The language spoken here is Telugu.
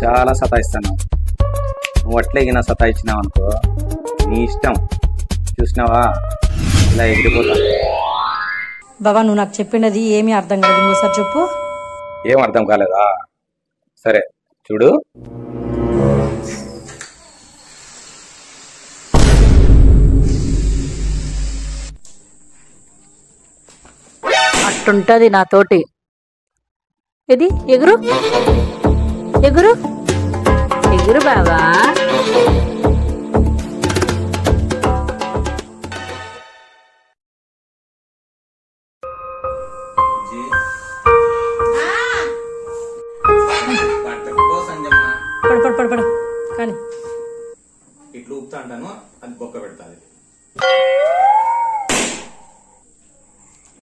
చాలా సతాయిస్తాను. నువ్వు అట్లే గిన సతాయించినావు అనుకో, నీ ఇష్టం. చూసినావా ఇలా ఎగిరిపోతా. బాబా నువ్వు నాకు చెప్పినది ఏమీ అర్థం కాదు, ఇంకోసారి చెప్పు. ఏం అర్థం కాలేదా? సరే చూడు. అట్టుంటది నాతోటి. ఇది ఎగురు ఎగురు ఎగురు బావా. పడు పడు పడు పడు కానీ ఇట్లా ఊపుతా అంటాను, అది బొక్క పెడతాది.